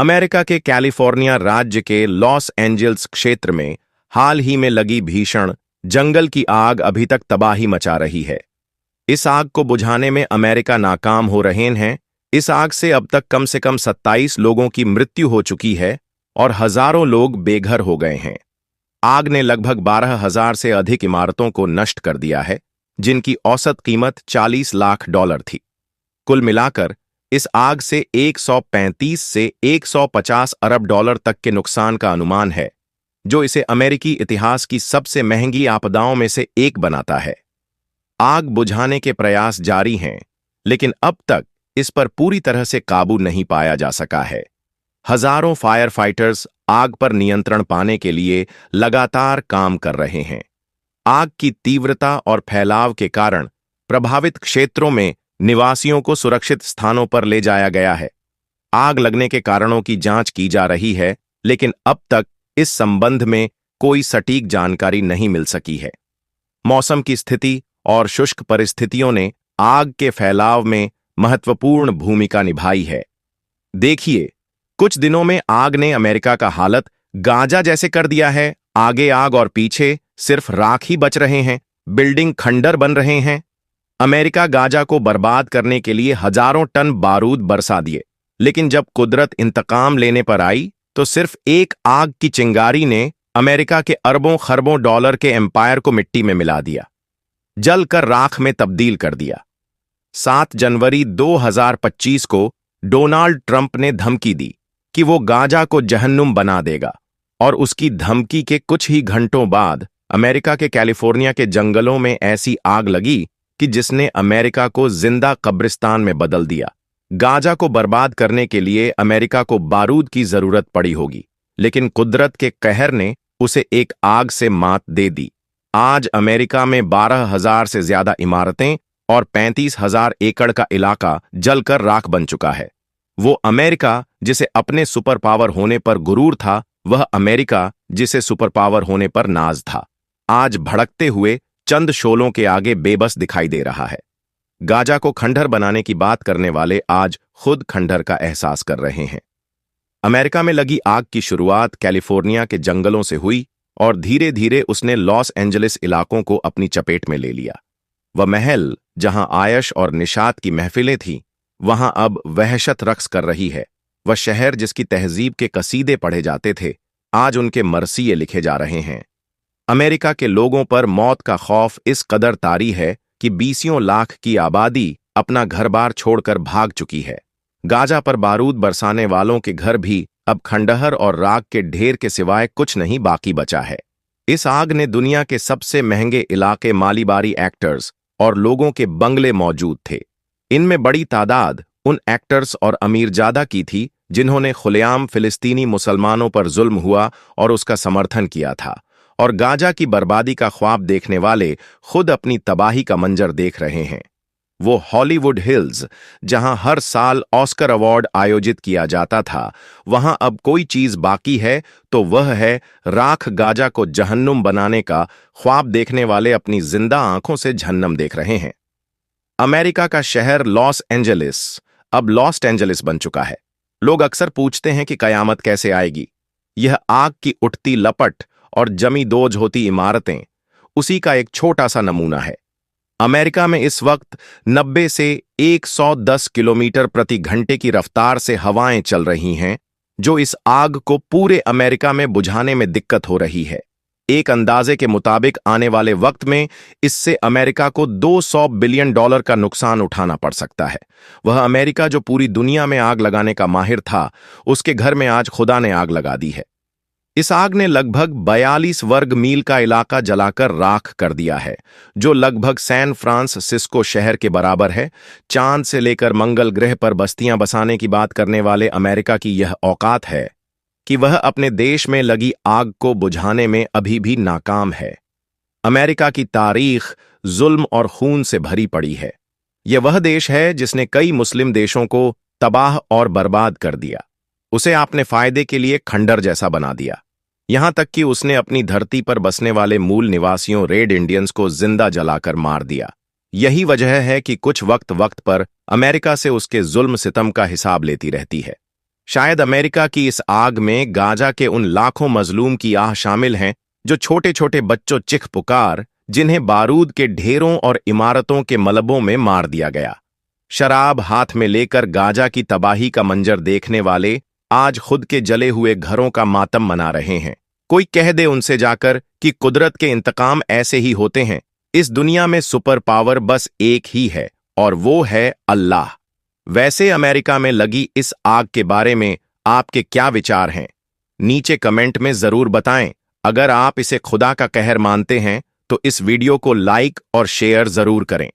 America के California राज्य के लॉस एंजल्स क्षेत्र में हाल ही में लगी भीषण जंगल की आग अभी तक तबाही मचा रही है। इस आग को बुझाने में अमेरिका नाकाम हो रहे हैं। इस आग से अब तक कम से कम 27 लोगों की मृत्यु हो चुकी है और हजारों लोग बेघर हो गए हैं। आग ने लगभग 12,000 से अधिक इमारतों को नष्ट कर दिया है, जिनकी औसत कीमत $40 लाख थी। कुल मिलाकर इस आग से 135 से 150 अरब डॉलर तक के नुकसान का अनुमान है, जो इसे अमेरिकी इतिहास की सबसे महंगी आपदाओं में से एक बनाता है। आग बुझाने के प्रयास जारी हैं, लेकिन अब तक इस पर पूरी तरह से काबू नहीं पाया जा सका है। हजारों फायर फाइटर्स आग पर नियंत्रण पाने के लिए लगातार काम कर रहे हैं। आग की तीव्रता और फैलाव के कारण प्रभावित क्षेत्रों में निवासियों को सुरक्षित स्थानों पर ले जाया गया है। आग लगने के कारणों की जांच की जा रही है, लेकिन अब तक इस संबंध में कोई सटीक जानकारी नहीं मिल सकी है। मौसम की स्थिति और शुष्क परिस्थितियों ने आग के फैलाव में महत्वपूर्ण भूमिका निभाई है। देखिए, कुछ दिनों में आग ने अमेरिका का हालत गाजा जैसे कर दिया है। आगे आग और पीछे सिर्फ राख ही बच रहे हैं, बिल्डिंग खंडर बन रहे हैं। अमेरिका गाजा को बर्बाद करने के लिए हजारों टन बारूद बरसा दिए, लेकिन जब कुदरत इंतकाम लेने पर आई तो सिर्फ एक आग की चिंगारी ने अमेरिका के अरबों खरबों डॉलर के एम्पायर को मिट्टी में मिला दिया, जलकर राख में तब्दील कर दिया। 7 जनवरी 2025 को डोनाल्ड ट्रंप ने धमकी दी कि वो गाजा को जहन्नुम बना देगा, और उसकी धमकी के कुछ ही घंटों बाद अमेरिका के कैलिफोर्निया के जंगलों में ऐसी आग लगी कि जिसने अमेरिका को जिंदा कब्रिस्तान में बदल दिया। गाजा को बर्बाद करने के लिए अमेरिका को बारूद की जरूरत पड़ी होगी, लेकिन कुदरत के कहर ने उसे एक आग से मात दे दी। आज अमेरिका में 12,000 से ज्यादा इमारतें और 35,000 एकड़ का इलाका जलकर राख बन चुका है। वो अमेरिका जिसे अपने सुपर पावर होने पर गुरूर था, वह अमेरिका जिसे सुपर पावर होने पर नाज था, आज भड़कते हुए चंद शोलों के आगे बेबस दिखाई दे रहा है। गाजा को खंडहर बनाने की बात करने वाले आज खुद खंडहर का एहसास कर रहे हैं। अमेरिका में लगी आग की शुरुआत कैलिफोर्निया के जंगलों से हुई और धीरे धीरे उसने लॉस एंजलिस इलाकों को अपनी चपेट में ले लिया। वह महल जहां आयश और निशात की महफिलें थीं, वहां अब वहशत रक्स कर रही है। वह शहर जिसकी तहजीब के कसीदे पढ़े जाते थे, आज उनके मरसिये लिखे जा रहे हैं। अमेरिका के लोगों पर मौत का खौफ इस कदर तारी है कि 20 लाख की आबादी अपना घर-बार छोड़कर भाग चुकी है। गाजा पर बारूद बरसाने वालों के घर भी अब खंडहर और राख के ढेर के सिवाय कुछ नहीं बाकी बचा है। इस आग ने दुनिया के सबसे महंगे इलाके मालीबारी एक्टर्स और लोगों के बंगले मौजूद थे। इनमें बड़ी तादाद उन एक्टर्स और अमीरजादा की थी जिन्होंने खुलेआम फिलिस्तीनी मुसलमानों पर जुल्म हुआ और उसका समर्थन किया था, और गाजा की बर्बादी का ख्वाब देखने वाले खुद अपनी तबाही का मंजर देख रहे हैं। वो हॉलीवुड हिल्स, जहां हर साल ऑस्कर अवार्ड आयोजित किया जाता था, वहां अब कोई चीज बाकी है तो वह है राख। गाजा को जहन्नुम बनाने का ख्वाब देखने वाले अपनी जिंदा आंखों से जहन्नम देख रहे हैं। अमेरिका का शहर लॉस एंजलिस अब लॉस्ट एंजलिस बन चुका है। लोग अक्सर पूछते हैं कि कयामत कैसे आएगी। यह आग की उठती लपट और जमी दोज होती इमारतें उसी का एक छोटा सा नमूना है। अमेरिका में इस वक्त 90 से 110 किलोमीटर प्रति घंटे की रफ्तार से हवाएं चल रही हैं, जो इस आग को पूरे अमेरिका में बुझाने में दिक्कत हो रही है। एक अंदाजे के मुताबिक आने वाले वक्त में इससे अमेरिका को $200 बिलियन का नुकसान उठाना पड़ सकता है। वह अमेरिका जो पूरी दुनिया में आग लगाने का माहिर था, उसके घर में आज खुदा ने आग लगा दी है। इस आग ने लगभग 42 वर्ग मील का इलाका जलाकर राख कर दिया है, जो लगभग सैन फ्रांसिस्को शहर के बराबर है। चांद से लेकर मंगल ग्रह पर बस्तियां बसाने की बात करने वाले अमेरिका की यह औकात है कि वह अपने देश में लगी आग को बुझाने में अभी भी नाकाम है। अमेरिका की तारीख जुल्म और खून से भरी पड़ी है। यह वह देश है जिसने कई मुस्लिम देशों को तबाह और बर्बाद कर दिया। उसे आपने फायदे के लिए खंडर जैसा बना दिया, यहां तक कि उसने अपनी धरती पर बसने वाले मूल निवासियों रेड इंडियंस को जिंदा जलाकर मार दिया। यही वजह है कि कुछ वक्त वक्त पर अमेरिका से उसके जुल्म सितम का हिसाब लेती रहती है। शायद अमेरिका की इस आग में गाजा के उन लाखों मजलूम की आह शामिल हैं जो छोटे छोटे बच्चों चिख पुकार, जिन्हें बारूद के ढेरों और इमारतों के मलबों में मार दिया गया। शराब हाथ में लेकर गाजा की तबाही का मंजर देखने वाले आज खुद के जले हुए घरों का मातम मना रहे हैं। कोई कह दे उनसे जाकर कि कुदरत के इंतकाम ऐसे ही होते हैं। इस दुनिया में सुपर पावर बस एक ही है और वो है अल्लाह। वैसे अमेरिका में लगी इस आग के बारे में आपके क्या विचार हैं? नीचे कमेंट में जरूर बताएं। अगर आप इसे खुदा का कहर मानते हैं तो इस वीडियो को लाइक और शेयर जरूर करें।